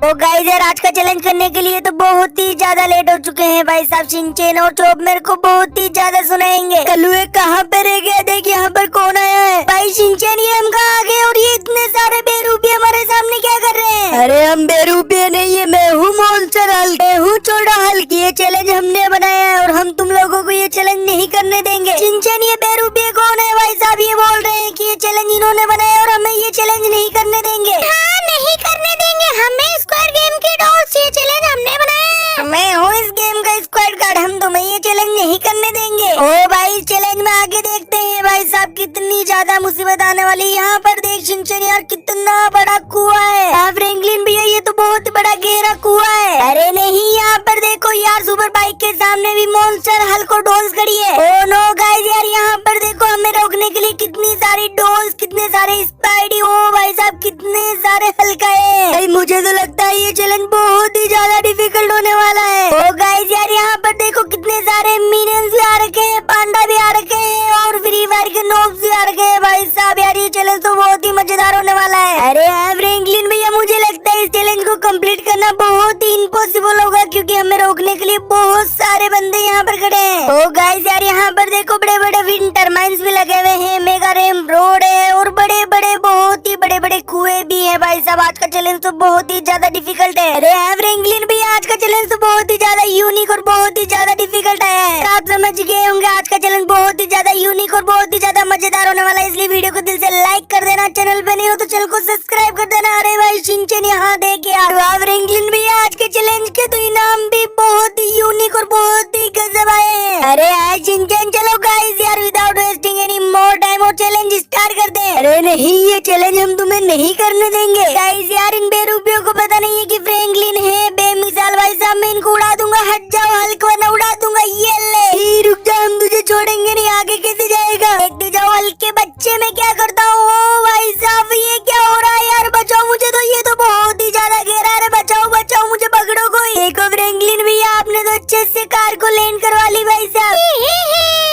ओ guys यार, आज का चैलेंज करने के लिए तो बहुत ही ज्यादा लेट हो चुके हैं भाई साहब। शिनचैन और चोप मेरे को बहुत ही ज्यादा सुनाएंगे। कल्लुए कहाँ पे रह गया? देख यहाँ पर कौन आया है। भाई शिनचैन, ये हम कहाँ आ गए और ये इतने सारे बेरूपे हमारे सामने क्या कर रहे हैं? अरे हम बेरूपे नहीं है, मैं हूँ मॉन्स्टर हल्क, मैं हूँ छोटा हल्क। ये चैलेंज हमने बनाया है और हम तुम लोगों को ये चैलेंज नहीं करने देंगे। शिनचैन, ये बेरूपे कौन है? भाई साहब ये बोल रहे हैं कि ये चैलेंज इन्होंने बनाया और हमें ये चैलेंज नहीं करने देंगे। हाँ, नहीं करने देंगे। हमें स्क्वाड गेम की डॉल्स, ये चैलेंज हमने बनाया है। मैं हूँ इस गेम का स्क्वाड गार्ड, हम तुम्हें ये चैलेंज नहीं करने देंगे। ओ भाई, चैलेंज में आगे देखते हैं भाई साहब कितनी ज्यादा मुसीबत आने वाली। यहाँ पर देख शिनचैन यार, कितना बड़ा कुआं है। हाँ फ्रैंकलिन भैया, ये तो बहुत बड़ा गहरा कुआं है। अरे नहीं, यहाँ पर देखो यार, सुपर बाइक के सामने भी मॉन्स्टर हल्क और डॉल्स खड़ी है। ओ नो गाइस यार, यहाँ पर देखो हमें रोकने के लिए कितनी सारी डॉल्स, कितने सारे स्पाइडी। ओ भाई साहब कितने सारे हल्का है। भाई मुझे तो लगता है ये चैलेंज बहुत ही ज्यादा डिफिकल्ट होने वाला है। ओ गाइस यार, यहाँ पर देखो कितने सारे मिनियंस भी आ रखे हैं, पांडा भी आ रखे हैं और फ्री फायर के नोब्स भी आ रखे हैं। भाई साहब यार, ये चैलेंज तो बहुत ही मजेदार होने वाला है। अरे हाँ फ्रैंकलिन भैया, मुझे लगता है इस चैलेंज को कंप्लीट करना बहुत ही इम्पॉसिबल होगा, क्योंकि हमें रोकने के लिए बहुत सारे बंदे यहाँ पर खड़े हैं। ओ गाइस यार, यहाँ पर देखो बड़े बड़े विंड टर्बाइन्स भी लगे हुए हैं, मेगा रैम्प रोड है और बड़े बड़े बहुत ही बड़े बड़े कुएं भी है। भाई साहब आज का चैलेंज तो बहुत ही ज्यादा डिफिकल्ट है। अरे हाँ फ्रैंकलिन भैया, आज का चैलेंज तो बहुत ही ज्यादा यूनिक और बहुत ही ज्यादा डिफिकल्ट है। आप समझ गए होंगे आज का चैलेंज बहुत ही ज्यादा यूनिक और बहुत ही ज्यादा मजेदार होने वाला है। इसलिए वीडियो को दिल से लाइक कर देना, चैनल पे नहीं हो तो चैनल को सब्सक्राइब कर देना। अरे भाई शिनचैन यहाँ देख यार, फ्रैंकलिन भैया आज के चैलेंज के तो इनाम भी बहुत ही यूनिक और बहुत ही गजब आए हैं। अरे यार शिनचैन, चलो गाइस यार, without wasting any more time और चैलेंज स्टार्ट करते हैं। अरे नहीं, ये चैलेंज हम तुम्हें नहीं करने देंगे। गाइस यार, इन बेरूपियों को पता नहीं है कि फ्रैंकलिन है बेमिसाल। भाई साहब मैं इनको उड़ा दूंगा, हट जाओ हल्क वरना उड़ा दूंगा। ये ले, ही रुक जा, हम तुझे छोड़ेंगे नहीं, आगे कैसे जाएगा? देखते जाओ हल्क के बच्चे, मैं क्या करता हूँ। ओ भाई साहब ये क्या हो रहा है यार? बचाओ मुझे, तो ये तो बहुत ही ज्यादा गहरा है। बचाओ बचाओ मुझे, पकड़ो कोई। देखो फ्रैंकलिन भैया, आपने तो अच्छे से कार को लैंड करवा ली। भाई साहब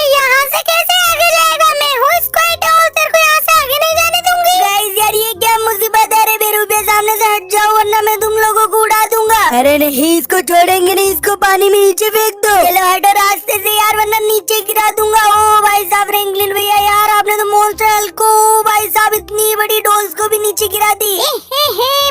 यहाँ से कैसे आगे जाएगा? मैं हूँ स्क्वाड और तेरे को यहाँ से आगे नहीं जाने दूंगी। गाइस यार, ये क्या मुसीबत है? रे बेरूपे सामने से हट जाओ वरना मैं तुम लोगों को उड़ा दूंगा। अरे नहीं, इसको छोड़ेंगे नहीं, इसको पानी में नीचे फेंक दो। चलो हटो रास्ते से यार, वरना नीचे गिरा दूंगा। ओ भाई साहब फ्रैंकलिन भैया यार, आपने तो मॉन्स्टर हल्क को, भाई साहब इतनी बड़ी डॉल्स को भी नीचे गिरा दी।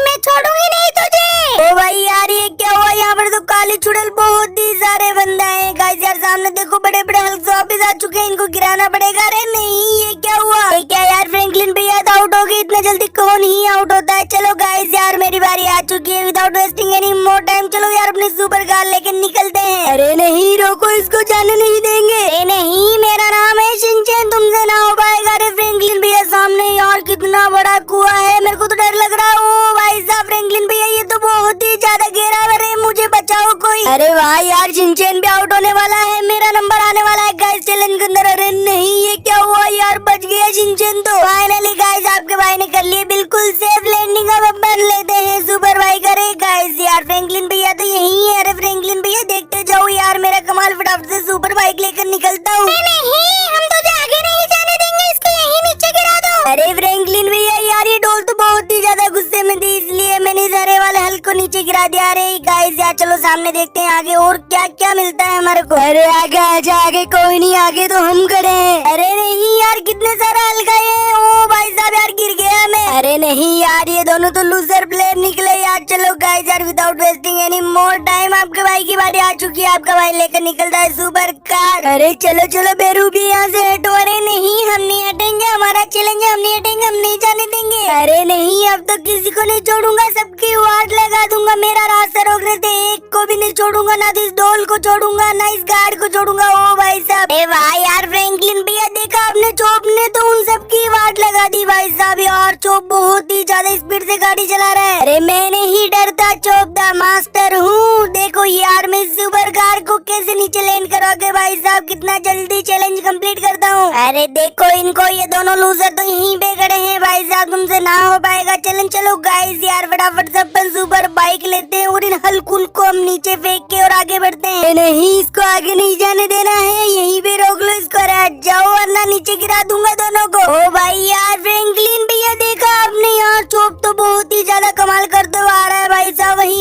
मैं छोड़ूंगी नहीं तुझे। ओ भाई यार, ये क्या हुआ? यहाँ पर तो काली चुड़ैल बहुत ही सारे बंदा है। गाइस यार सामने देखो बड़े बड़े हल्क वापस आ चुके हैं, इनको गिराना पड़ेगा। अरे नहीं, ये क्या हुआ? ये क्या यार, फ्रैंकलिन भैया तो आउट हो गए। इतना जल्दी कौन ही आउट होता है? चलो गाइस यार, मेरी बारी आ चुकी है। Without wasting any more time चलो यार, अपने सुपर कार लेके निकलते हैं। अरे नहीं, रोको, इसको जाने नहीं देंगे। अरे नहीं, मेरा नाम है शिनचैन, तुमसे ना हो पाएगा। अरे फ्रैंकलिन भैया सामने यार कितना बड़ा कुआं है, मेरे को तो डर लग रहा है। ओ भाई साहब फ्रैंकलिन भैया, ये तो बहुत ही ज्यादा गहरा है। अरे मुझे बचाओ कोई। अरे वाह यार, शिनचैन भी आउट होने वाला है, मेरा नंबर आने वाला है गाइस चैलेंज के अंदर। अरे नहीं, ये क्या हुआ यार? बच गया शिनचैन तो। फाइनली गाइस, आपके भाई ने कर लिए बिल्कुल सेफ लैंडिंग। अब बन लेते हैं सुपर बाइक। अरे गाइस यार, फ्रैंकलिन भैया तो यही है। अरे फ्रैंकलिन भैया देखते जाओ यार, मेरा कमाल फटाफट से सुपर बाइक लेकर निकलता हूँ। नहीं, हम तुझे आगे नहीं जाने देंगे, इसको यहीं नीचे गिरा दो। अरे फ्रैंकलिन भैया यार, ये डॉल तो बहुत ही ज्यादा गुस्से में थी, इसलिए मैंने सारे वाले हल्क को नीचे गिरा दिया। अरे गाइस यार, चलो सामने देखते हैं आगे और क्या क्या मिलता है हमारे को। अरे आगे आजा, आगे कोई नहीं, आगे तो हम खड़े हैं। अरे नहीं यार, कितने सारा हल्का है। ओ भाई साहब यार, गिर गया मैं। अरे नहीं यार, ये दोनों तो लूजर प्लेयर निकले यार। चलो गाइस यार, without wasting any more time आपके भाई की बारी आ चुकी है। आपका भाई लेकर निकलता है सुपर कार। अरे चलो चलो बेरूबी, यहाँ से हटो। अरे नहीं, हम नहीं हटेंगे, हमारा चैलेंज हम नहीं हटेंगे, हम नहीं जाने देंगे। अरे नहीं, अब तो किसी को नहीं छोड़ूंगा, सबकी वाट लगा दूंगा। मेरा रास्ता रोक रहे थे, एक को भी नहीं छोड़ूंगा, ना तो इस डॉल को छोड़ूंगा, ना इस गार्ड को छोड़ूंगा। ओ भाई साहब, ए भाई यार फ्रैंकलिन भैया, देखा आपने, चोप ने तो उन सबकी वाट लगा दी। भाई साहब यार, चोप बहुत ही ज्यादा स्पीड से गाड़ी चला रहा है। अरे मैं नहीं डरता, चोप दा मास्टर हूँ। देखो यार, मैं सुपर कार को कैसे नीचे लैंड करवा के भाई साहब कितना जल्दी चैलेंज कंप्लीट करता हूँ। अरे देखो इनको, ये दोनों लूजर तो यहीं पे खड़े हैं। भाई साहब तुमसे ना हो पाएगा चैलेंज। चलो गाइस यार, फटाफट से अपन सुपर बाइक लेते हैं और इन हल्कुल को हम नीचे फेंक के और आगे बढ़ते हैं। नहीं, इसको आगे नहीं जाने देना है, यहीं पे रोक लो इसको। हट जाओ वरना नीचे गिरा दूंगा दोनों को। ओ भाई यार फ्रैंकलिन भैया, देखा आपने यार, चोप तो बहुत ही ज्यादा कमाल करते हुए आ रहा है। भाई साहब वहीं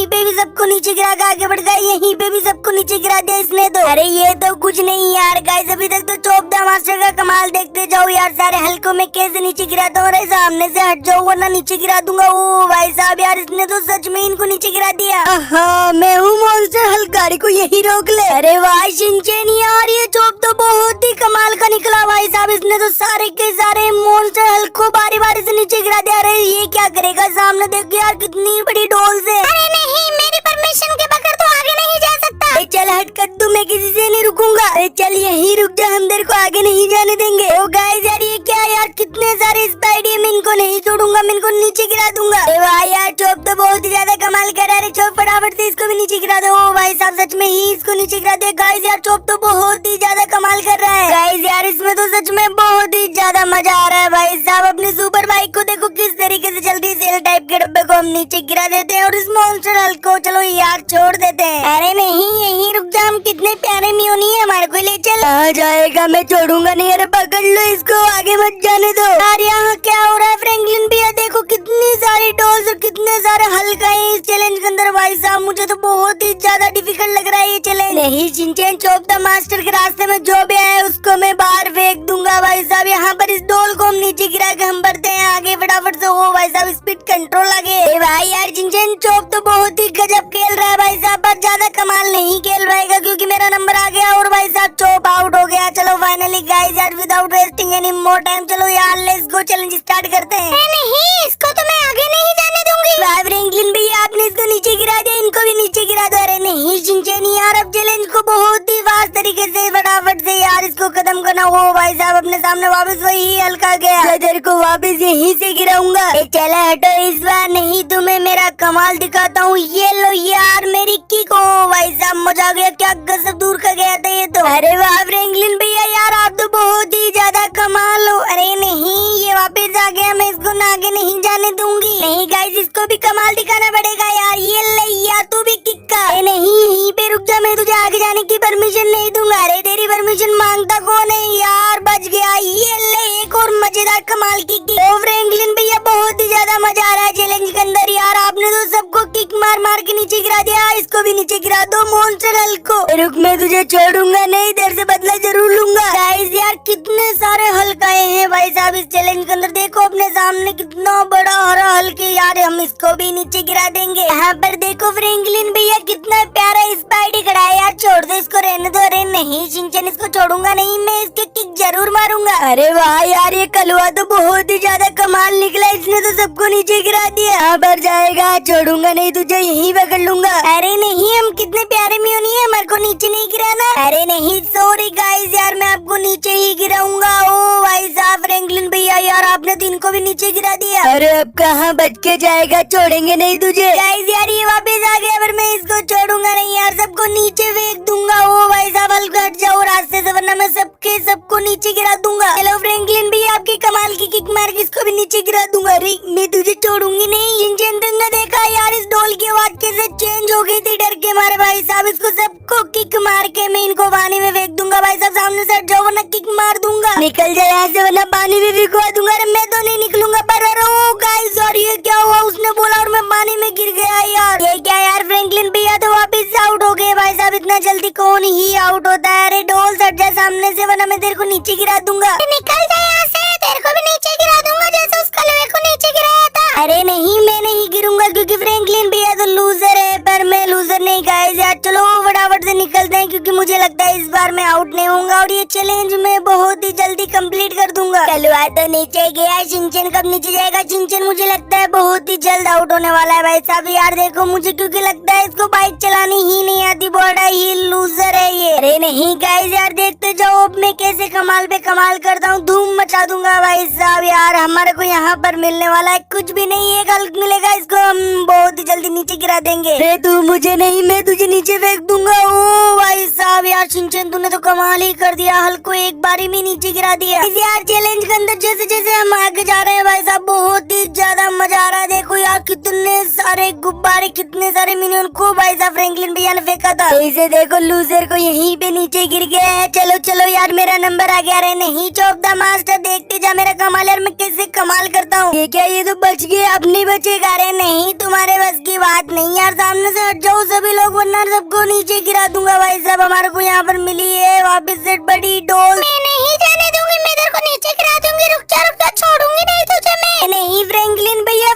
सबको नीचे गिरा के आगे बढ़ गया, यहीं पे भी सबको नीचे गिरा दिया इसने तो। अरे ये तो कुछ नहीं यार गाइस, अभी तक तो चोप द मास्टर का कमाल देखते जाओ यार, सारे हल्कों में कैसे नीचे गिराता हूँ। अरे सामने से हट जाओ वरना नीचे गिरा दूंगा। ओ भाई साहब यार, इसने तो सच में इनको नीचे गिरा दिया। हाँ मैं हूँ मॉन्स्टर हल्क, गाड़ी को यही रोक ले। अरे वाह शिनचैन यार, ये चोप तो बहुत ही कमाल का निकला भाई साहब, इसने तो सारे के सारे मॉन्स्टर हल्क को बारी बारी से नीचे गिरा दिया। अरे ये क्या करेगा, सामने देखो यार कितनी बड़ी डोल्स है। अरे नहीं, मेरी परमिशन के बगैर तो आगे नहीं जा सकता। चल हट कद्दू, मैं किसी से नहीं रुकूंगा। अरे चल यही रुक जा, हम तेरे को आगे नहीं जाने देंगे। ओ गाइस यार, ये क्या यार, कितने सारे स्पाइडर, इनको नहीं छोड़ूंगा, मैं इनको नीचे गिरा दूंगा। अरे वाह यार, चोप तो बहुत ही ज्यादा कमाल कर रहा है। चोप फटाफट से इसको भी नीचे गिरा दो। ओ भाई साहब सच में ही इसको नीचे गिरा दे। गाइस यार चोप तो बहुत ही ज्यादा कमाल कर रहा है। गाइस यार इसमें तो सच में बहुत ही ज्यादा मजा आ रहा है। भाई साहब अपनी सुपर बाइक को देखो किस तरीके से चलती है, सेल टाइप के डब्बे को हम नीचे गिरा देते हैं और इस मॉन्स्टर हल्क को चलो यार छोड़ देते हैं। अरे नहीं यहीं रुक जा, हम कितने प्यारे मियोनी है, हमारे को ले चल। आ जाएगा, मैं छोड़ूंगा नहीं। अरे पकड़ लो इसको, आगे मत जाने दो। यार यहाँ क्या हो रहा है फ्रैंकलिन भैया, देखो कितनी सारी डॉल्स और कितने सारे हल्क है इस चैलेंज के अंदर। भाई साहब मुझे तो बहुत ही ज्यादा डिफिकल्ट लग रहा है ये चैलेंज। नहीं शिनचैन, चोप द मास्टर के रास्ते में जो भी आए उसको मैं बाहर फेंक दूंगा। भाई साहब यहाँ पर इस डोल को हम नीचे गिरा के हम बढ़ते हैं आगे फटाफट से। हो भाई साहब स्पीड कंट्रोल आगे। भाई यार शिनचैन चोप तो बहुत ही गजब खेल रहा है भाई साहब, पर ज्यादा कमाल नहीं खेल पाएगा क्योंकि मेरा नंबर आ गया और भाई साहब चोप आउट हो गया। चलो फाइनली गाइस यार, without wasting any more time चलो यार लेट्स गो, चैलेंज स्टार्ट करते हैं। नहीं इसको तो मैं आगे नहीं जाने दूंगी। फ्रैंकलिन भैया आपने इसको नीचे गिरा दिया, इनको भी नीचे गिरा दो। अरे नहीं शिनचैन यार, अब चैलेंज को बहुत ही फास्ट तरीके से फटाफट से यार इसको खत्म करना हो। भाई साहब अपने सामने वापस वही हल्का गया, इधर को वापस यहीं से गिराऊंगा। चलो हटो, इस बार नहीं तुम्हें मेरा कमाल दिखाता हूँ। ये लो यार मेरी किक। हो भाई साहब मजा आ गया, क्या गजब दूर का गया था ये तो। अरे वाह फ्रैंकलिन भैया यार, आप तो बहुत ही ज्यादा कमाल हो। अरे नहीं ये वापस आ गया, मैं इसको ना आगे नहीं जाने दूंगी। नहीं गाइस इसको भी कमाल दिखाना पड़ेगा यार। ये ले यार तू भी किक का। नहीं यहीं पे रुक जा, मैं तुझे आगे जाने की परमिशन नहीं दूंगा। अरे तेरी परमिशन मांगता कौन है यार, बच गया। ये ले एक और मजेदार कमाल की किक। ओ फ्रैंकलिन भैया बहुत ही ज्यादा मजा आ रहा है चैलेंज के अंदर यार, आपने तो सबको किक मार मार के नीचे गिरा दिया, इसको भी नीचे गिरा दो मॉन्स्टर हल्क को। रुक मैं तुझे छोड़ूंगा नहीं, इधर से बदला जरूर लूंगा। गाइस यार कितने सारे हल्क आए हैं भाई साहब इस चैलेंज के अंदर, देखो अपने सामने कितना बड़ा हरा हल्क है यार, हम इसको भी नीचे गिरा देंगे। यहाँ पर देखो फ्रैंकलिन भैया कितना प्यारा स्पाइडी खड़ा है यार, छोड़ दो इसको, रहने दो। अरे नहीं शिनचैन इसको छोड़ूंगा नहीं, मैं इसके किक जरूर मारूंगा। अरे वाह यार, ये कलवा तो बहुत ही ज्यादा कमाल निकला, इसने तो सबको नीचे गिरा दिया। यहाँ पर जाएगा, छोड़ूंगा नहीं तुझे, यहीं पकड़ लूंगा। अरे नहीं हम कितने प्यारे मियोनी है, हमारे को नीचे नहीं गिराना। अरे नहीं सॉरी गाइस यार, मैं आपको नीचे ही गिराऊंगा। ओ भाई साहब फ्रैंकलिन भैया यार, आपने तो इनको भी नीचे गिरा दिया। अरे अब कहाँ बच के जाएगा, छोड़ेंगे नहीं तुझे। गाइस यार ये वापस आ गया, पर मैं इसको छोड़ूंगा नहीं यार, सबको नीचे फेंक दूंगा। ओ भाई साहब हल्का हट जाओ रास्ते से, वरना मैं सबको नीचे गिरा दूंगा। हेलो फ्रैंकलिन भैया, आपकी कमाल की किक मार के इसको भी नीचे गिरा दूंगा। अरे मैं तुझे छोड़ूंगी नहीं। शिनचैन तुमने देखा यार इस डोल की आवाज कैसे चेंज हो गई थी डर के मारे। भाई साहब इसको सबको किक मार के मैं इनको पानी में फेंक दूंगा। भाई साहब सामने से हट जाओ वरना किक मार दूंगा। निकल जाए यहाँ से वरना पानी में भिगवा दूंगा। अरे मैं तो नहीं निकलूंगा, पर गाइस सॉरी ये क्या हुआ, उसने बोला और मैं पानी में गिर गया यार। ये क्या यार, फ्रैंकलिन भैया तो वापस आउट हो गए। भाई साहब इतना जल्दी कौन ही आउट होता है। अरे डोल हट जा सामने से, वरना मैं तेरे को नीचे गिरा दूंगा। निकल जा यहाँ से, तेरे को भी नीचे गिरा दूंगा जैसे उस कलवे को नीचे गिराया था। अरे नहीं मैं नहीं गिरूंगा क्योंकि फ्रैंकलिन भैया तो लूजर है, पर मैं लूजर नहीं। गाइस यार चलो फटाफट से निकलते हैं क्योंकि मुझे लगता है इस बार मैं आउट नहीं होऊंगा और ये चैलेंज मैं बहुत ही जल्दी कंप्लीट कर दूंगा। कलवा तो नीचे गया, शिनचैन कब नीचे जाएगा। शिनचैन मुझे लगता है बहुत ही जल्द आउट होने वाला है। भाई साहब यार देखो मुझे क्योंकि लगता है इसको बाइक चलानी ही नहीं आती, बड़ा ही लूजर है ये। अरे नहीं गाइस यार देखते जाओ, अब मैं कैसे कमाल पे कमाल करता हूँ, धूम मचा दूंगा। भाई साहब यार हमारे को यहाँ पर मिलने वाला है कुछ भी नहीं, एक हल्क मिलेगा, इसको हम बहुत ही जल्दी नीचे गिरा देंगे। तू मुझे नहीं, मैं तुझे नीचे फेंक दूंगा। ओ भाई साहब यार शिनचैन तूने तो कमाल ही कर दिया, हल्क को एक बारी में नीचे गिरा दिया। इस यार चैलेंज के अंदर जैसे जैसे हम आगे जा रहे हैं भाई साहब बहुत ही ज्यादा मजा आ रहा है। देखो यार कितने सारे गुब्बारे, कितने सारे मिनियन को भाई साहब फ्रैंकलिन भैया ने फेंका था। इसे देखो लूजर को यहीं पे नीचे गिर गया है। चलो चलो यार मेरा नंबर आ गया। अरे नहीं चॉप द मास्टर, देखते जा मेरा कमाल यार, मैं कैसे कमाल करता हूँ। ये क्या, ये तो बच गए, अब नहीं बचेगा। अरे नहीं तुम्हारे बस की बात नहीं यार, सामने से हट जाओ सभी लोग वरना सबको नीचे गिरा दूंगा। भाई साहब हमारे को यहाँ पर मिली है वापस से बड़ी डोल। मैं नहीं जाने दूंगी, मैं तेरे को नीचे गिरा दूंगी। रुक जा छोड़ूंगी नहीं तुझे मैं। नहीं फ्रैंकलिन भैया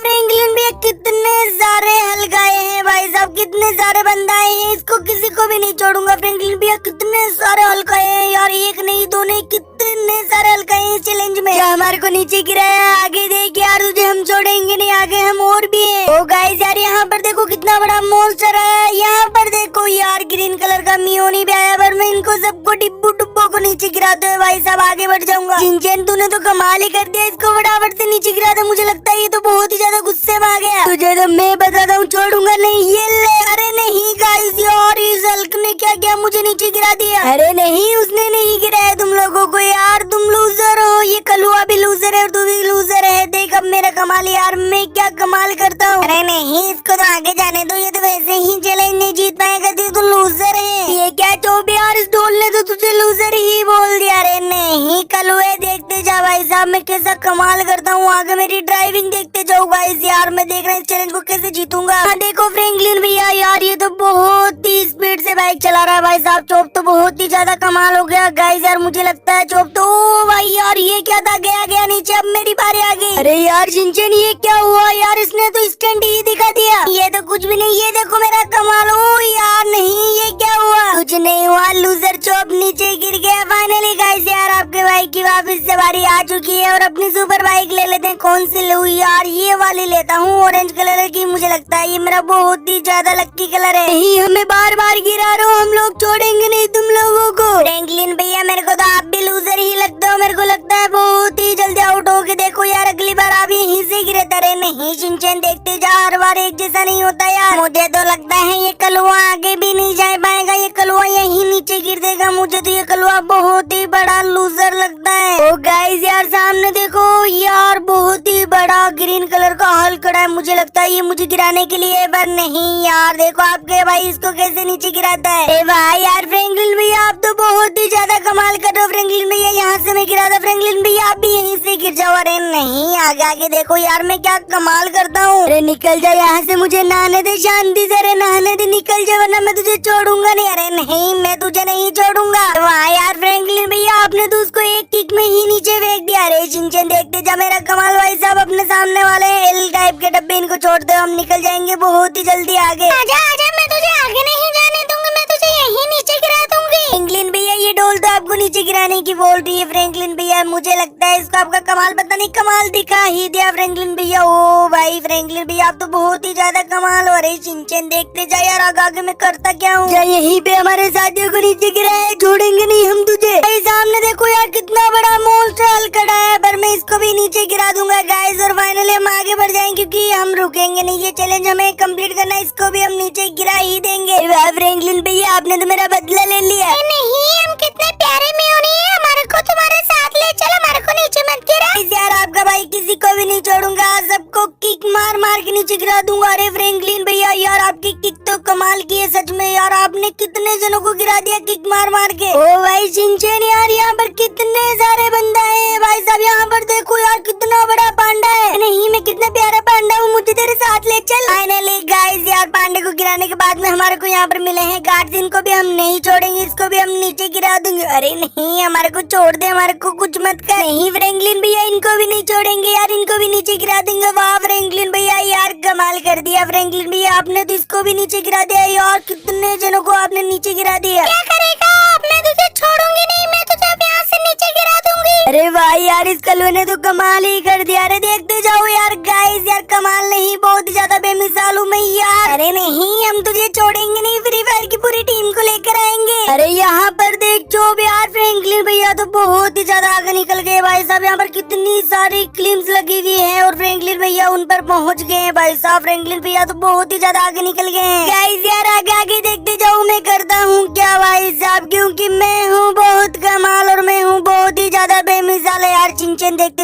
कितने सारे हल्काए हैं भाई साहब, कितने सारे बंदाए हैं, इसको किसी को भी नहीं छोड़ूंगा। फ्रैंकलिन भैया कितने सारे हल्काए हैं यार, एक नहीं दो नहीं कितने सारे हल्काए हैं इस चैलेंज में। हमारे को नीचे गिराया, आगे देख यार तुझे हम छोड़ेंगे नहीं, आगे हम और भी है। ओ गाइस यार यहाँ पर देखो कितना बड़ा मॉन्स्टर है। यहाँ पर देखो यार ग्रीन कलर का मियोनी भी आया, पर मैं इनको सबको डिब्बू डुब्बो को नीचे गिराते हुए भाई साहब आगे बढ़ जाऊंगा। शिनचैन तूने तो कमाल ही कर दिया, इसको फटाफट से नीचे गिरा दे। मुझे लगता है ये तो बहुत ही ज्यादा गुस्से में आ गया। तुझे तो मैं बताता हूँ छोड़ूंगा नहीं। ये ले, अरे नहीं गाइस यार इस हल्क ने क्या किया, मुझे नीचे गिरा दिया। अरे नहीं उसने नहीं गिराया तुम लोगों को यार, तुम लूजर हो। ये कलुआ भी लूजर है और तू भी लूजर है। देख अब मेरा कमाल यार, मैं क्या कमाल करता हूँ। अरे नहीं इसको तो आगे जाने दो, ये तो वैसे ही चैलेंज नहीं जीत पाएगा, तू लूजर है। ये क्या चौबे यार, इस डोल ने तो तुझे लूजर ही बोल दिया। अरे नहीं कलुए, देखते जा भाई साहब मैं कैसा कमाल करता हूँ, आगे मेरी ड्राइविंग देखते जाओ गाइस यार। मैं देख रहा हूँ इस चैलेंज को कैसे जीतूंगा। देखो फ्रैंकलिन भैया यार ये तो बहुत ही स्पीड से बाइक चला रहा है भाई साहब। चोप तो बहुत ही ज्यादा कमाल हो गया गाइस यार, मुझे लगता है चोप तो भाई यार ये क्या था, गया गया नीचे, अब मेरी बारी आ गई। अरे यार शिनचैन ये क्या हुआ यार, इसने तो स्टंट ही दिखा दिया। ये तो कुछ भी नहीं, ये देखो मेरा कमाल। ओ यार नहीं ये क्या हुआ, कुछ नहीं हुआ, लूजर चोप नीचे गिर गया। फाइनली गाइस यार आपके बाइक की वापस से बारी आ चुकी है और अपनी सुपर बाइक ले लेते हैं। कौन सी लूं यार, ये वाली लेता हूँ ऑरेंज कलर की। मुझे लगता है ये मेरा बहुत ही ज्यादा लक्की कलर है। नहीं हमें बार बार गिरा रहे हो, हम लोग छोड़ेंगे नहीं तुम लोगों को। फ्रैंकलिन भैया मेरे को तो आप भी लूजर ही लगते हो, मेरे को लगता है बहुत ही जल्दी आउट हो के देखो यार, अगली बार आप यहीं से गिरे। अरे नहीं शिनचैन देखते जा, हर बार एक जैसा नहीं होता यार। मुझे तो लगता है ये कलुआ आगे भी नहीं जा पाएगा, ये कलुआ यहीं नीचे गिर देगा। मुझे तो ये कलुआ बहुत ही बड़ा लूजर लगता है। ओ गाइस यार सामने देखो यार बहुत ही बड़ा ग्रीन कलर का हल्क खड़ा है, मुझे लगता है ये मुझे गिराने के लिए, पर नहीं यार देखो आपके भाई इसको कैसे नीचे गिराता है। ए भाई यार फ्रैंकलिन भैया आप तो बहुत ही ज्यादा कमाल कर रहे हो। फ्रैंकलिन भैया यहाँ से मैं गिरा था, फ्रैंकलिन भैया आप भी यहीं से गिर जाओ। अरे नहीं आगे आगे देखो यार मैं क्या कमाल करता हूँ। अरे निकल जा यहाँ से, मुझे नहाने दे शांति से। अरे नहाने दे, निकल जा वरना मैं तुझे छोड़ूंगा नहीं। अरे नहीं मैं तुझे नहीं छोड़ूंगा। वाह यार फ्रैंकलिन भैया आपने तो उसको एक किक में ही नीचे फेंक दिया। अरे शिनचैन देखते जा मेरा कमाल। भाई साहब अपने सामने वाले एल टाइप के डब्बे इनको छोड़ दो, हम निकल जाएंगे बहुत ही जल्दी आगे। आजा आजा, मैं तुझे आगे नहीं जाने दूंगी, मैं तुझे यहीं नीचे गिरा दूंगी। फ्रैंकलिन भैया ये डोल तो आपको नीचे गिराने की बोल रही है। फ्रैंकलिन भैया मुझे लगता है इसको आपका कमाल पता नहीं कमाल दिखा ही दिया फ्रैंकलिन भैया। ओ भाई फ्रैंकलिन भैया आप तो बहुत ही ज्यादा कमाल हो रही। शिनचैन देखते जा यार आगे मैं करता क्या हूँ। यहीं पे हमारे साथियों को नीचे गिरा है, छोड़ेंगे नहीं हम तुझे। भाई सामने देखो यार कितना बड़ा मॉन्स्टर खड़ा है, पर मैं इसको भी नीचे गिरा दूंगा गाइस। और फाइनली हम आगे बढ़ जाएंगे क्योंकि हम रुकेंगे नहीं, ये चैलेंज हमें कंप्लीट करना है, इसको भी हम नीचे गिरा ही देंगे। फ्रैंकलिन भैया आपने तो मेरा बदला ले लिया। नहीं हम कितने प्यारे मियोनी है, हमारे को तुम्हारे साथ ले चलो, हमारे को नीचे मत गिरा। यार आपका भाई किसी को भी नहीं छोड़ूंगा, सबको किक मार मार के नीचे गिरा दूंगा। अरे फ्रैंकलिन भैया यार आपकी किक तो कमाल की है सच में यार, आपने कितने जनों को गिरा दिया किक मार मार के। ओ भाई शिनचैन यार यहाँ पर कितने सारे बंदा है भाई साहब, यहाँ पर देखो यार कितना बड़ा पांडा है। नहीं मैं कितना प्यारा पांडा हूँ, मुझे तेरे साथ ले चल। फाइनली गाइस यार पांडे को गिराने के बाद में हमारे को यहाँ पर मिले हैं गार्ड्स, इनको भी हम नहीं छोड़ेंगे, इसको भी हम नीचे गिरा देंगे। अरे नहीं हमारे को छोड़ दे, हमारे को कुछ मत कर। नहीं फ्रैंकलिन भैया इनको भी नहीं छोड़ेंगे यार, इनको भी नीचे गिरा देंगे। वाह फ्रैंकलिन भैया यार कमाल कर दिया। फ्रैंकलिन भैया आपने तो इसको भी नीचे गिरा दिया यार, कितने जनों को आपने नीचे गिरा दिया। क्या करेगा आप, मैं तुझे छोड़ूंगी नहीं, मैं तुझे अब यहाँ से नीचे गिरा दूंगी। अरे वाह यार इस कलवे ने तो कमाल ही कर दिया। अरे देखते जाओ यार गाइस यार कमाल नहीं, बहुत ही ज्यादा बेमिसाल हूँ मैं यार। अरे नहीं हम तुझे छोड़ेंगे नहीं, फ्री फायर की पूरी टीम को लेकर आएंगे। अरे यहाँ पर देख चोब यार फ्रैंकलिन भैया तो बहुत ही ज्यादा आगे निकल गए भाई साहब, यहाँ पर कितनी सारी क्लिप्स लगी हुई है और फ्रैंकलिन भैया उन पर पहुँच गए हैं भाई साहब। फ्रैंकलिन भैया तो बहुत ही ज्यादा आगे निकल गए हैं गाइस। यार आगे आगे देखते जाओ मैं करता हूँ क्या भाई साहब, क्योंकि मैं हूँ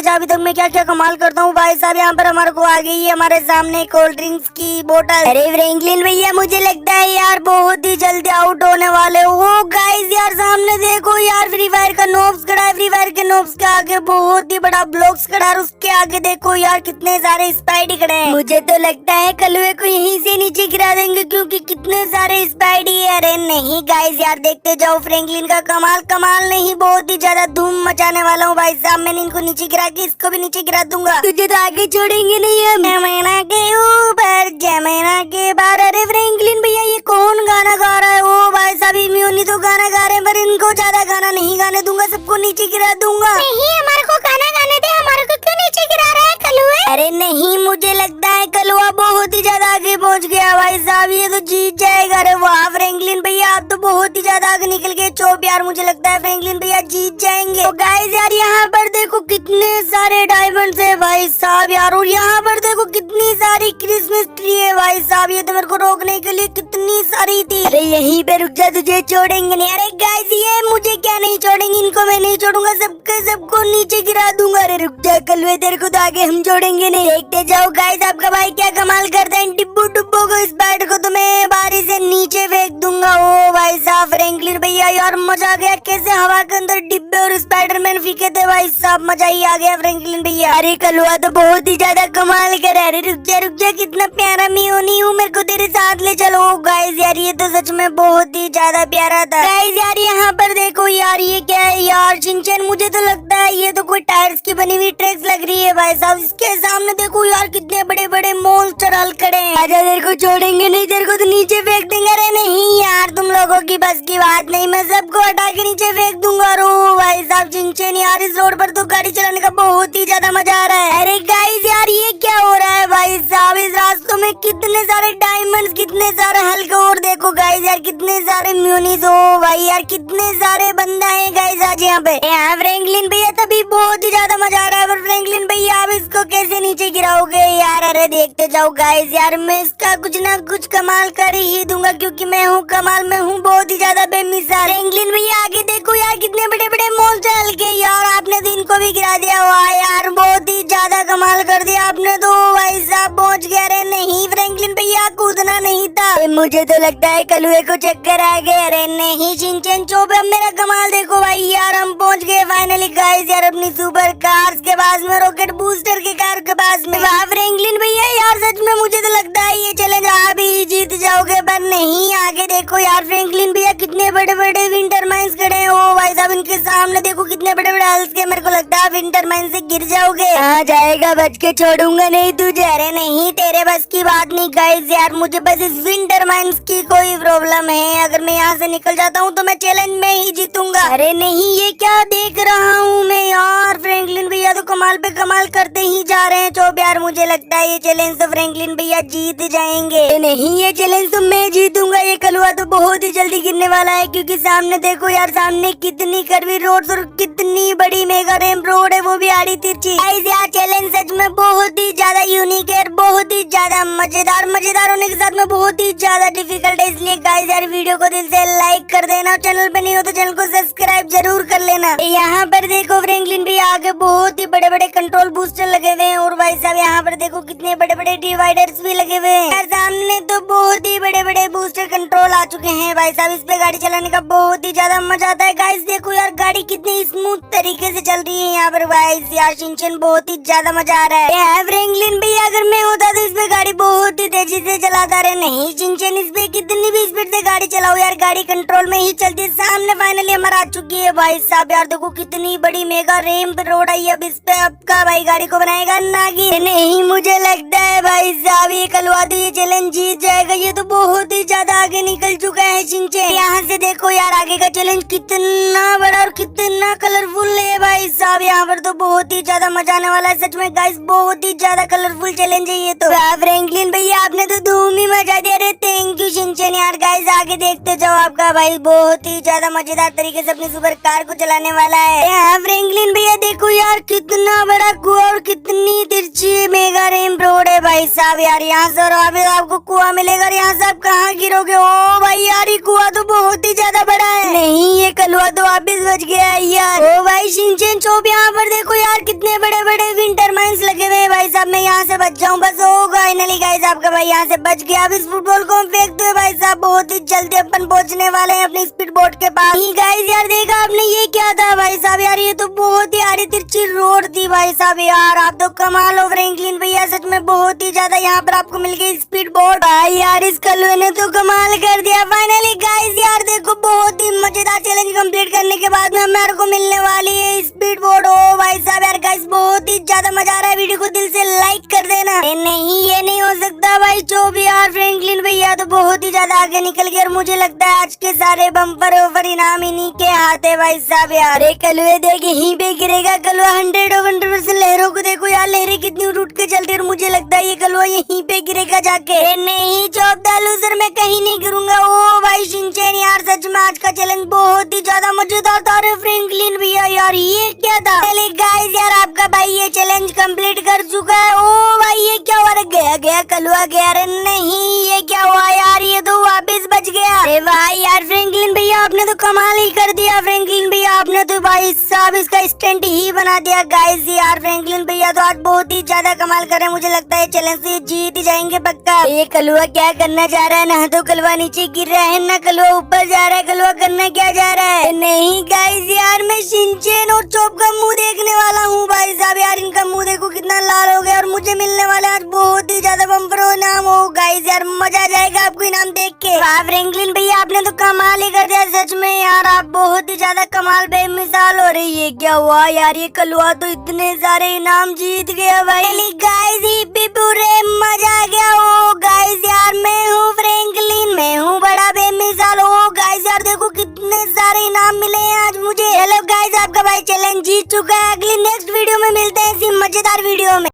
जा अभी तक मैं क्या क्या कमाल करता हूँ भाई साहब। यहाँ पर हमारे को आ गई है हमारे सामने कोल्ड ड्रिंक्स की बोतल। अरे फ्रैंकलिन भैया मुझे लगता है यार बहुत ही जल्दी आउट होने वाले हो गाइस। यार सामने देखो यार फ्री फायर का नोब्स खड़ा है। फ्री फायर के नोब्स के आगे बहुत ही बड़ा ब्लॉक्स खड़ा है। उसके आगे देखो यार कितने सारे स्पाइडी खड़े हैं। मुझे तो लगता है कलुए को यहीं से नीचे गिरा देंगे क्योंकि कितने सारे स्पाइडी है। अरे नहीं गाइस यार देखते जाओ फ्रैंकलिन का कमाल। कमाल नहीं बहुत ही ज्यादा धूम मचाने वाला हूँ भाई साहब। मैंने इनको नीचे गिरा के इसको भी नीचे गिरा दूंगा। तुझे तो आगे छोड़ेंगे नहीं हम। जमाना के ऊपर जमाना के बाहर। अरे फ्रैंकलिन भैया ये कौन गाना गा रहा है? ओ भाई साहब इम्यूनी तो गाना गा रहे हैं पर इनको ज्यादा गाना नहीं गाने दूंगा। सबको नीचे गिरा दूंगा। नहीं हमारे को गाना गाने दे। हमारे को क्यों नीचे गिरा रहा है कलुए? अरे नहीं मुझे लगता है कलुआ बहुत ही ज्यादा आगे पहुंच गया भाई साहब। ये तो जीत जाएगा। अरे वाह फ्रैंकलिन भैया आप तो बहुत ही ज्यादा आगे निकल गए। चोप यार मुझे लगता है फ्रैंकलिन भैया जीत जाएंगे। तो गाइस यार यहाँ पर देखो कितने सारे डायमंड्स है भाई साहब यार। और यहाँ पर देखो कितनी सारी क्रिसमस ट्री है भाई साहब। ये तो मेरे को रोकने के लिए कितनी सारी थी। अरे यहीं पे रुक जा तुझे छोड़ेंगे नहीं। अरे गाइस ये मुझे क्या नहीं छोड़ेंगे? इनको मैं नहीं छोड़ूंगा। सबको नीचे गिरा दूंगा। अरे रुक जा कलुए तेरे को तो आगे हम छोड़ेंगे नहीं। देखते जाओ गाइस आपका भाई क्या कमाल करता है। डिब्बू डुब्बो को इस बैट को तो मैं बारी से नीचे फेंक दूंगा। ओ भाई साहब फ्रैंकलिन भैया यार मजा आ गया। कैसे हवा के अंदर डिब्बे और स्पाइडरमैन फीके थे भाई साहब। मजा ही आ गया फ्रैंकलिन भैया। अरे कलुआ तो बहुत ही ज्यादा कमाल कर। अरे रुक जा कितना प्यारा मियोनी हूँ। मेरे को तेरे साथ ले चलो। गाइस यार ये तो सच में बहुत ही ज्यादा प्यारा था। गाइस यार यहाँ पर देखो यार ये क्या है यार शिनचैन। मुझे तो लगता है ये तो कोई टायर्स की बनी हुई ट्रैक्स लग रही है भाई साहब। इसके सामने देखो यार कितने बड़े बड़े मॉन्स्टर हल खड़े हैं। आजा तेरे को छोड़ेंगे नहीं। तेरे को तो नीचे फेंक देंगे। अरे नहीं यार तुम लोगों की बस की बात नहीं। मैं सबको हटा के नीचे फेंक दूंगा। रो भाई साहब शिनचैन यार इस रोड पर तो गाड़ी चलाने का बहुत ही ज्यादा मजा आ रहा है। अरे गाइस यार ये क्या हो रहा है भाई साहब? इस रास्तों में कितने सारे डायमंड्स कितने सारे हल्का। और देखो गाइस यार कितने सारे म्यूनिस। हो भाई यार कितने सारे बंदा है गाइस आज यहाँ पे। यहाँ फ्रैंकलिन भैया तभी बहुत ही ज्यादा मजा आ रहा है। पर फ्रैंकलिन भैया आप इसको कैसे नीचे गिराओगे यार? अरे देखते जाओ गाइस यार मैं इसका कुछ ना कुछ कमाल कर ही दूंगा क्योंकि मैं हूँ कमाल। मैं हूँ बहुत ही ज्यादा बेमिसाल। फ्रैंकलिन भैया आगे देखो यार कितने बड़े बड़े मॉन्स्टर हल्के यार। आपने तो इनको भी गिरा दिया। वाह यार बहुत ही ज्यादा कमाल कर दिया आपने तो भाई साहब पहुँच गया। अरे नहीं फ्रैंकलिन भैया कूदना नहीं था। मुझे तो लगता है कलुए को चक्कर आ गए। अरे नहीं शिनचैन चुप। अब मेरा कमाल देखो भाई यार हम पहुँच गए फाइनली गाइस यार अपनी सुपर कार्स के पास में। रॉकेट बूस्टर के कार के पास में। वाह फ्रैंकलिन भैया यार सच में मुझे तो लगता है ये चैलेंज आप ही जीत जाओगे। पर नहीं आगे देखो यार फ्रैंकलिन भैया कितने बड़े बड़े विंटर माइंस खड़े हैं। ओ भाई साहब इनके सामने देखो कितने बड़े बड़े हल्स के। मेरे को लगता है विंटर माइन से गिर जाओगे। आ जाएगा बच के छोड़ूंगा नहीं तुझे। अरे नहीं तेरे बस की बात नहीं गाइस यार। मुझे बस इस विंटर माइंस की कोई प्रॉब्लम है। अगर मैं यहाँ से निकल जाता हूँ तो मैं चैलेंज में ही जीतूंगा। अरे नहीं ये क्या देख रहा हूँ मैं यार। फ्रैंकलिन भैया तो कमाल पे कमाल करते ही जा रहे हैं। चुप यार मुझे लगता है ये चैलेंज तो फ्रैंकलिन भैया जीत जाएंगे। नहीं ये चैलेंज तो मैं जीतूंगा। ये कलुआ तो बहुत ही जल्दी गिरने वाला है क्योंकि सामने देखो यार सामने कितनी करवी रोड और कितनी बड़ी मेगा रैंप रोड है वो भी आड़ी तिरछी। गाइस यार चैलेंज सच में बहुत ही ज्यादा यूनिक है। बहुत ही ज्यादा मजेदार होने के साथ में बहुत ही ज्यादा डिफिकल्ट है। इसलिए गाइस यार वीडियो को दिल से लाइक कर देना। चैनल पे नहीं हो तो चैनल को सब्सक्राइब जरूर कर लेना। यहाँ पर देखो फ्रैंकलिन भी आगे बहुत ही बड़े बड़े कंट्रोल बूस्टर लगे हुए हैं। और भाई साहब यहाँ पर देखो कितने बड़े बड़े डिवाइडर्स भी लगे हुए हैं। यार सामने तो बहुत ही बड़े बड़े बूस्टर कंट्रोल आ चुके हैं भाई साहब। इस पे गाड़ी चलाने का बहुत ही ज्यादा मजा आता है। गाइस देखो यार गाड़ी कितनी स्मूथ तरीके से चल रही है यहाँ पर। गाइस यार शिनचैन बहुत ही ज्यादा मजा आ रहा है। फ्रैंकलिन भैया अगर मैं होता तो इस पे गाड़ी बहुत ही तेजी से चलाता। रहे नहीं शिनचैन इस पे कितनी भी स्पीड से गाड़ी चलाओ यार गाड़ी कंट्रोल में ही चलती है। सामने फाइनली हमारा आ चुकी है भाई साहब। यार देखो कितनी बड़ी मेगा रैंप रोड आई। अब इस पे आपका भाई गाड़ी को बनाएगा नागी। नहीं मुझे लगता है भाई साहब ये कलवा तो ये चैलेंज जीत जाएगा। ये तो बहुत ही ज्यादा आगे निकल चुका है शिनचैन। यहाँ से देखो यार आगे का चैलेंज कितना बड़ा और कितना कलरफुल है भाई साहब। यहाँ पर तो बहुत ही ज्यादा मजा आने वाला है सच में गाइस। बहुत ही ज्यादा कलरफुल चैलेंज है ये तो। फ्रैंकलिन भैया आपने तो धूम ही मचा दिया। रे थैंक यू शिनचैन। यार गाइस आगे देखते जाओ आपका भाई बहुत ही ज्यादा मजेदार तरीके से अपनी सुपर कार को चलाने वाला है। यहाँ फ्रैंकलिन भैया देखो यार कितना बड़ा कुआं और कितनी तिरछी मेगा रैंप रोड है भाई साहब। यार यहाँ से और आपको कुआं मिलेगा। यहाँ से आप कहाँ गिरोगे? ओ भाई यार ये कुआं तो बहुत ही ज्यादा बड़ा है। नहीं, ये कलुआ तो वापिस बच गया है यार। ओ भाई शिनचैन चोप, यहाँ पर देखो यार कितने बड़े बड़े विंटर माइंस लगे हुए हैं भाई साहब। मैं यहाँ से बच जाऊँ बस। ओ फाइनली गाइस आपका भाई यहाँ से बच गया। अब इस फुटबॉल को हम फेंकते हुए भाई साहब बहुत ही जल्दी अपन पहुँचने वाले हैं अपनी स्पीड बोट के पास। गाइस यार देखा आपने ये क्या था भाई साहब यार, ये तो बहुत ही आड़ी तिरछी रोड थी भाई साहब यार। आप तो कमाल हो फ्रैंकलिन भैया, सच में बहुत ही ज्यादा यहाँ पर आपको मिल गई स्पीड बोट। भाई यार इस कलुए ने तो कमाल कर दिया। फाइनली गाइस यार देखो बहुत ही मजेदार चैलेंज कंप्लीट करने के बाद में हमारे को मिलने वाली है स्पीड बोट। ओ भाई साहब यार गाइस बहुत ही ज्यादा मजा आ रहा है। वीडियो को दिल से लाइक कर देना। नहीं ये नहीं हो सकता भाई चोप यार, फ्रैंकलिन भैया तो बहुत ही ज्यादा आगे निकल गए और मुझे लगता है आज के सारे बम्पर ओवर इनाम इन्हीं के हाथ है भाई साहब यार। एक कलुए देख यहीं पे गिरेगा कलुआ 100% लहरों को देखो यार, लहरें कितनी उठ के चलती है और मुझे लगता है ये कलुआ यहीं पे गिरेगा जाके। नहीं चोप द लूजर, मैं कहीं नहीं गिरूंगा। ओ भाई शिनचैन यार सच में आज का चैलेंज बहुत ही ज्यादा मजेदार था। फ्रैंकलिन भैया यार ये क्या था। चलिए गाइस यार आपका भाई ये चैलेंज कंप्लीट कर चुका है। ओ भाई ये क्या हुआ, गया गया कलुआ गया। अरे नहीं ये क्या हुआ यार, ये तो वापस बच गया। अरे भाई यार फ्रैंकलिन भैया आपने तो कमाल ही कर दिया। फ्रैंकलिन भैया आपने तो भाई साहब इसका स्टंट ही बना दिया। गाइस यार फ्रैंकलिन भैया तो आज बहुत ही ज्यादा कमाल कर रहे हैं। मुझे लगता है चैलेंज से जीत ही जाएंगे पक्का। ये कलुआ क्या करना चाह रहा है, ना तो कलुआ नीचे गिर रहा है ना कलुआ ऊपर जा रहा है। कलुआ करना क्या जा रहा है। नहीं गाइस यार मैं शिनचैन और चोप का मुंह देखने वाला हूँ भाई साहब यार। इनका मुंह देखो कितना लाल हो गया और मुझे मिलने वाला आज बहुत ही ज्यादा बम्पर इनाम हो। गाइस यार मजा आ जाएगा आपको इनाम देख के। वाह फ्रैंकलिन भैया आपने तो कमाल ही कर दिया सच में यार, आप बहुत ही ज्यादा कमाल बेमिसाल हो रही है। क्या हुआ यार, ये कलुआ तो इतने सारे इनाम जीत गया भाई। गाइस ही पूरे मजा आ गया। ओ गाइस यार मैं हूँ फ्रैंकलिन, मैं हूँ बड़ा बेमिसाल। ओ गाइस यार देखो कितने सारे इनाम मिले हैं आज मुझे। चलो गाइस आपका भाई चैलेंज जीत चुका है। अगली नेक्स्ट वीडियो में मिलते हैं इसी मजेदार वीडियो में।